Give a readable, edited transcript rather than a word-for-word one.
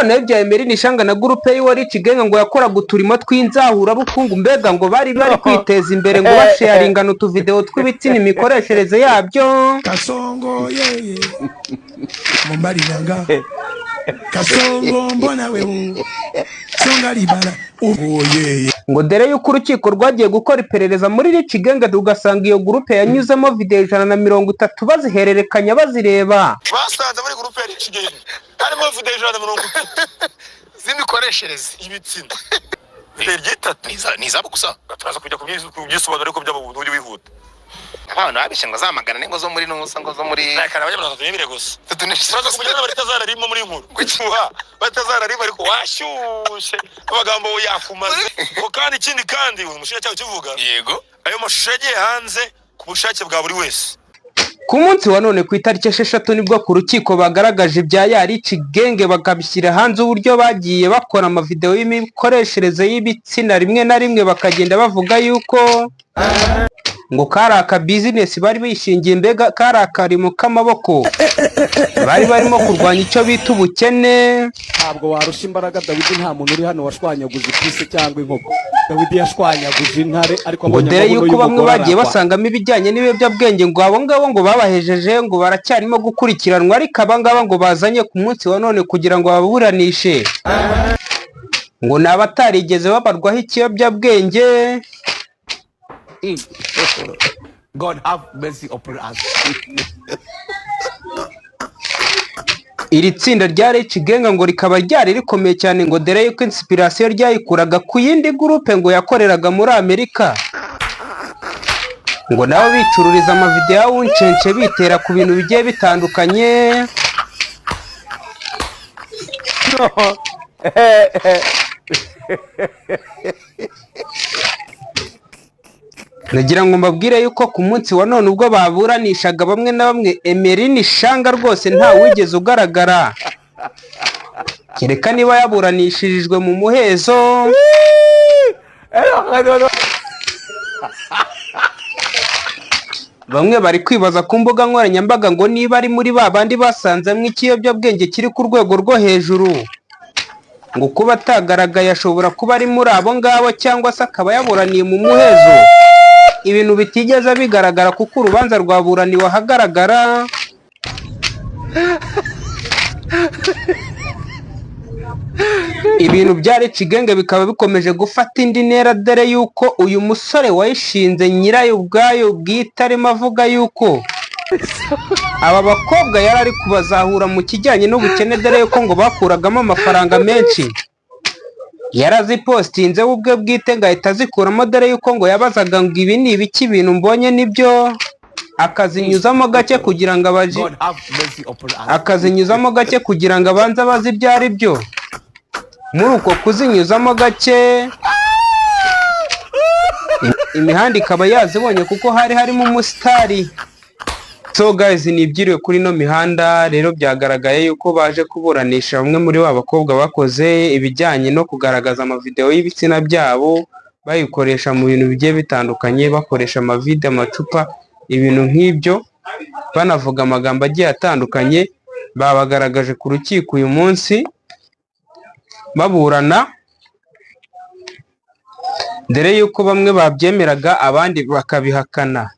none bya Emelyn Ishanga na groupe y'uwo Rici Geng ngo yakoraga uturimo tw'inzahura bukungu mbega ngo bari kwiteza imbere ngo basharinga utuvideo tw'ibitsina imikoreshereze yabyo. Kasongo yeye mumbali yanga Kasongo mbona wewe songa libala yeye ngo dere yuko urukiko rwagiye gukora iperereza muri Rici Geng rugasanga iyo groupe yanyuzemo video 130 bazihererekanya bazireba. Basanze muri groupe ya Rici Geng harimo video 130 z'imikoreshereze y'ibitsina. Ryitatu nizabo gusa turaza kujya kubyisobanura ariko byaba uburyo wihuta. Abana abishenga zamagana nengo zo muri nusa ngo zo muri nakara abanyamana tubibire gusa. Tutunishiraza kujyana bari tazararimo muri nkuru. Kwicuha batazararimo ariko washushe abagambo yafumaze. Ko kandi ikindi kandi umushinga cyawe kivuga. Yego. Ayo mashusho yagiye hanze ku bushake bwa buri wese. Ku munsi wa none ku itariki 6 nibwo ku rukiko bagaragaje ibya ya Rici Geng bakabishyira hanze uburyo bagiye bakora amavideo y'imikoreshereze y'ibitsina rimwe na rimwe bakagenda bavuga yuko ngo karaka business bari bishingiye mbega karakarimo kamaboko bari barimo kurwanya icyo bita ubukene. Ntabwo warusha imbaraga Dawidi, nta muntu uri hano washwanyaguze ipisi cyangwa inkoko. Dawidi yashwanyaguze intare ariko ngo dere yuko bamwe bagiye basangamo ibijyanye n'ibiyobyabwenge ngo abo ngabo ngo babahejeje ngo baracyarimo gukurikiranwa ariko abangaba ngo bazanye ku munsi wa none kugira ngo baburanishe ngo nabatarigeze babarwaho ikiyobyabwenge. God have mercy upon us. Iri tsinda rya Rici Geng ngo rikaba ryari rikomeye cyane ngo dere yuko inspiration ryayikuraga ku yindi groupe ngo yakoreraga muri Amerika ngo nabo bicururiza amavideo y'uncenche bitera ku bintu bigiye bitandukanye. Nagira ngo mbabwire yuko ku munsi wa none ubwo baburanishaga bamwe na bamwe Emelyn Ishanga rwose nta wigeze ugaragara kereka niba yaburanishirijwe mu muhezo. Bamwe bari kwibaza ku mbuga nkoranyambaga ngo niba ari muri babandi basanzemo ikiyobyabwenge kiri ku rwego rwo hejuru ngo kuba atagaragaye ashobora kuba ari muri abo ngabo cyangwa se akaba yaburaniye mu muhezo. Ibintu bitigeze bigaragara kuko urubanza rwaburaniwe ahagaragara. Ibintu bya Rici Geng bikaba bikomeje gufata indi ntera dere yuko uyu musore wayishinze nyirayo ubwayo bwite arimo avuga yuko aba bakobwa yari ari kubazahura mu kijyanye n'ubukene dere yuko ngo bakuragamo amafaranga menshi. Yarazipostinze ubwe bwite ngahita zikuramo dere yuko ngo yabazaga ngo ibi ni ibiki ibintu mbonye nibyo akazinyuzamo gake kugira ngo abanze abazi ibyo ari byo. Muri uko kuzinyuzamo gake imihanda ikaba yazibonye kuko hari harimo umusitari. So guys, nibyiriwe kuri no mihanda rero byagaragaye yuko baje kuburanisha bamwe muri ba bakobwa bakoze ibijyanye no kugaragaza amavideo y'ibitsina byabo bayikoresha mu bintu bigiye bitandukanye, bakoresha amavide, amacupa, ibintu nk'ibyo, banavuga amagambo agiye atandukanye. Babagaragaje ku rukiko uyu munsi baburana dere yuko bamwe babyemeraga abandi bakabihakana.